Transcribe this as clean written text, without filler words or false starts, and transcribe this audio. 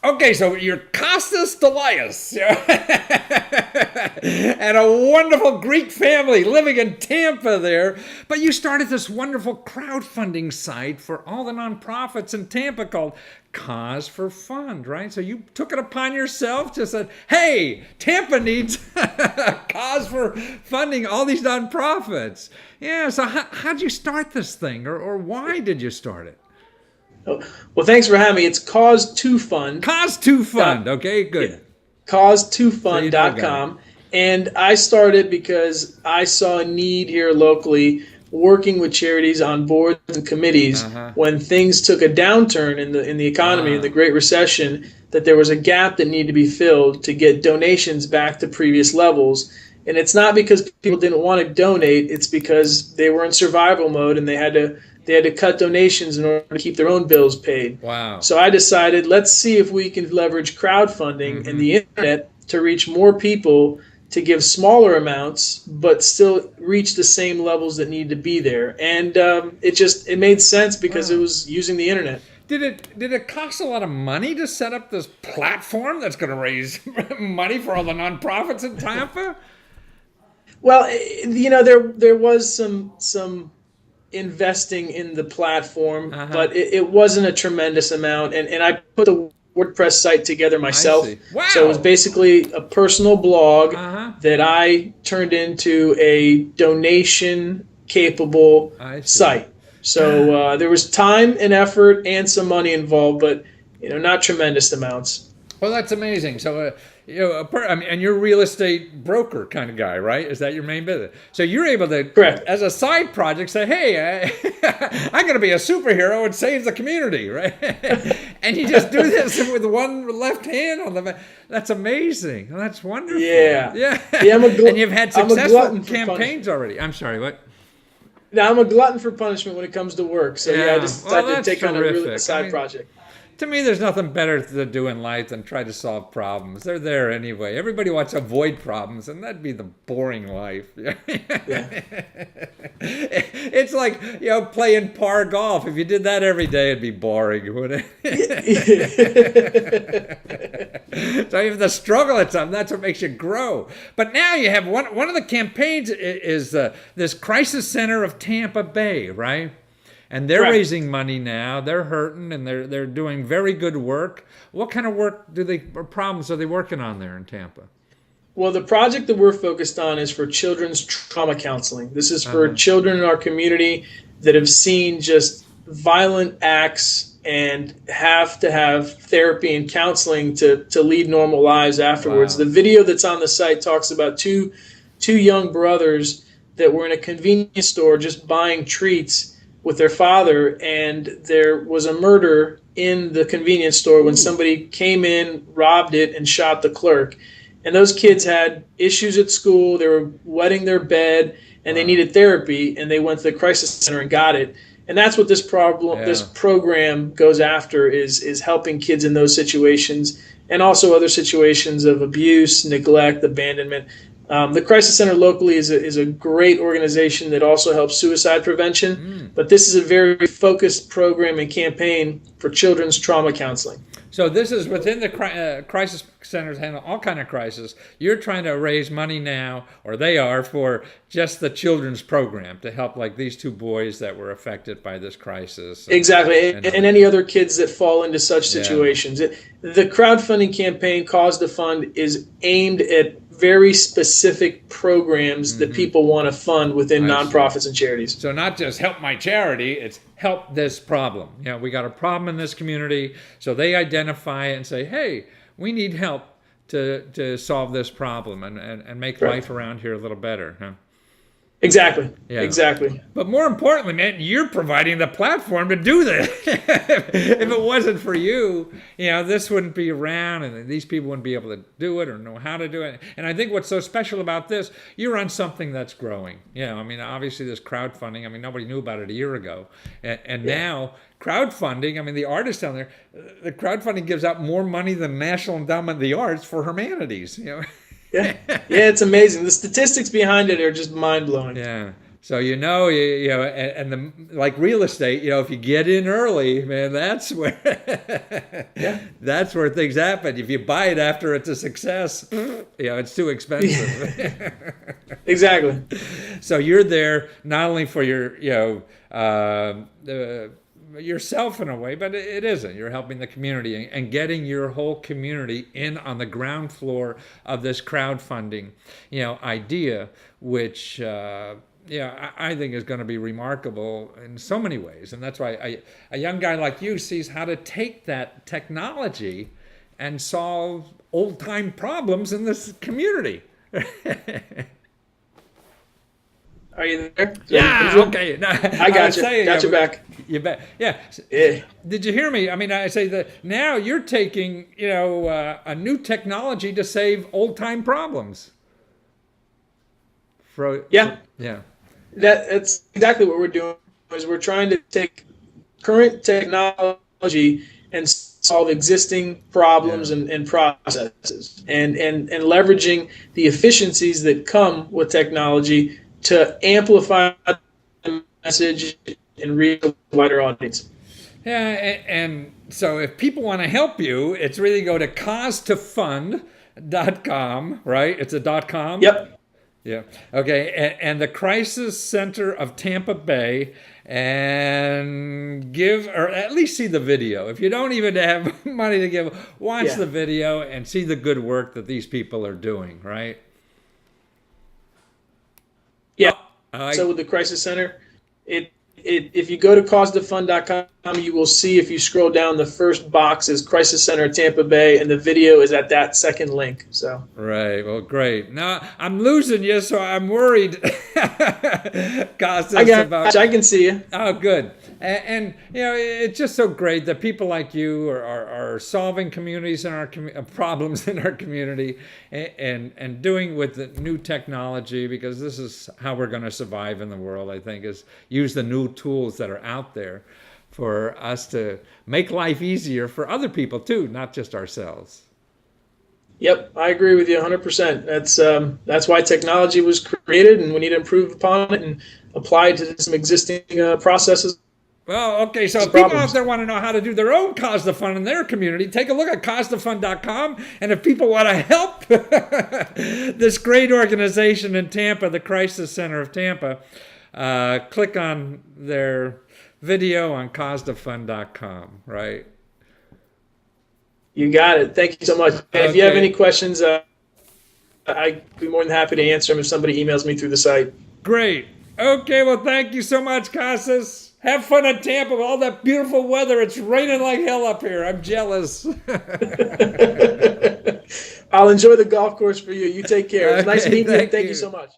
Okay, so you're Costas Delias, and a wonderful Greek family living in Tampa there. But you started this wonderful crowdfunding site for all the nonprofits in Tampa called Cause for Fund, right? So you took it upon yourself to say, hey, Tampa needs a cause for funding all these nonprofits. Yeah, so how'd you start this thing, or why did you start it? Oh, well, thanks for having me. It's Cause to Fund. Cause to Fund. Okay, good. Yeah, cause2fund.com. And I started because I saw a need here locally working with charities on boards and committees when things took a downturn in the economy, in the Great Recession, that there was a gap that needed to be filled to get donations back to previous levels. And it's not because people didn't want to donate, it's because they were in survival mode and they had to cut donations in order to keep their own bills paid. Wow. So I decided, let's see if we can leverage crowdfunding and the internet to reach more people, to give smaller amounts, but still reach the same levels that need to be there. And it made sense because it was using the internet. Did it cost a lot of money to set up this platform that's going to raise money for all the nonprofits in Tampa? Well, there was some investing in the platform, but it wasn't a tremendous amount. And I put the WordPress site together myself. Wow. So it was basically a personal blog that I turned into a donation-capable site. So there was time and effort and some money involved, but not tremendous amounts. Well, that's amazing. So, and you're a real estate broker kind of guy, right? Is that your main business? So you're able to, correct, as a side project, say, hey, I'm going to be a superhero and save the community, right? And you just do this with one left hand on the. That's amazing. Well, that's wonderful. Yeah. And you've had successful campaigns already. I'm sorry, what? Now, I'm a glutton for punishment when it comes to work. So I decided to take on a side project. To me, there's nothing better to do in life than try to solve problems. They're there anyway. Everybody wants to avoid problems, and that'd be the boring life. It's like, playing par golf. If you did that every day, it'd be boring, wouldn't it? So you have to struggle at something. That's what makes you grow. But now you have one of the campaigns is this Crisis Center of Tampa Bay, right? And they're raising money now. They're hurting, and they're doing very good work. What kind of work or problems are they working on there in Tampa? Well, the project that we're focused on is for children's trauma counseling. This is for children in our community that have seen just violent acts and have to have therapy and counseling to lead normal lives afterwards. Wow. The video that's on the site talks about two young brothers that were in a convenience store just buying treats with their father, and there was a murder in the convenience store when somebody came in, robbed it, and shot the clerk. And those kids had issues at school. They were wetting their bed, and they needed therapy, and they went to the crisis center and got it. And that's what this program goes after, is helping kids in those situations, and also other situations of abuse, neglect, abandonment. The Crisis Center locally is a great organization that also helps suicide prevention, but this is a very focused program and campaign for children's trauma counseling. So this is within the crisis centers handle all kind of crisis. You're trying to raise money now, or they are, for just the children's program to help like these two boys that were affected by this crisis. Exactly, and any other kids that fall into such situations. The crowdfunding campaign, Cause to Fund, is aimed at very specific programs that people want to fund within nonprofits and charities. So not just help my charity, it's help this problem. We got a problem in this community, so they identify it and say, hey, we need help to solve this problem and make life around here a little better. Huh? Exactly. Yeah. Exactly. But more importantly, man, you're providing the platform to do this. If it wasn't for you, this wouldn't be around, and these people wouldn't be able to do it or know how to do it. And I think what's so special about this, you're on something that's growing. Obviously this crowdfunding, nobody knew about it a year ago. And now crowdfunding, the artists down there, the crowdfunding gives out more money than National Endowment of the Arts for humanities, Yeah, it's amazing. The statistics behind it are just mind-blowing. Yeah. So you know, and the like real estate, you know, if you get in early, man, that's where Yeah. that's where things happen. If you buy it after it's a success, you know, it's too expensive. Exactly. So you're there not only for your, you know, yourself in a way, but it isn't. You're helping the community and getting your whole community in on the ground floor of this crowdfunding, you know, idea, which. Yeah, I think is going to be remarkable in so many ways. And that's why a young guy like you sees how to take that technology and solve old time problems in this community. Are you there? Yeah, Visual? okay. No, I got you. Got you back. You bet. Yeah. Yeah. Did you hear me? I mean, I say that now you're taking, you know, a new technology to save old time problems. Yeah. Yeah. That's exactly what we're doing. Is we're trying to take current technology and solve existing problems and processes, and leveraging the efficiencies that come with technology to amplify the message and reach a wider audience. Yeah, and so if people want to help you, it's really go to causetofund.com, right? It's a .com? Yep. Yeah. Okay. And the Crisis Center of Tampa Bay, and give, or at least see the video. If you don't even have money to give, watch the video and see the good work that these people are doing, right? Yeah. So with the Crisis Center, if you go to causetofund.com, you will see, if you scroll down, the first box is Crisis Center Tampa Bay, and the video is at that second link. So right, well, great. Now I'm losing you, so I'm worried. Costas, I can see you. Oh, good. And you know, it's just so great that people like you are solving communities in our problems in our community, and doing with the new technology, because this is how we're going to survive in the world. I think is use the new tools that are out there for us to make life easier for other people too, not just ourselves. Yep, I agree with you 100%. That's why technology was created, and we need to improve upon it and apply it to some existing processes. Well, okay, so if people out there want to know how to do their own Cause the Fund in their community, take a look at causetofund.com. And if people want to help this great organization in Tampa, the Crisis Center of Tampa, click on their video on causetofund.com, right? You got it. Thank you so much. Okay. If you have any questions, I'd be more than happy to answer them if somebody emails me through the site. Great. Okay, well, thank you so much, Costas. Have fun in Tampa with all that beautiful weather. It's raining like hell up here. I'm jealous. I'll enjoy the golf course for you. You take care. It was nice meeting you. Thank you so much.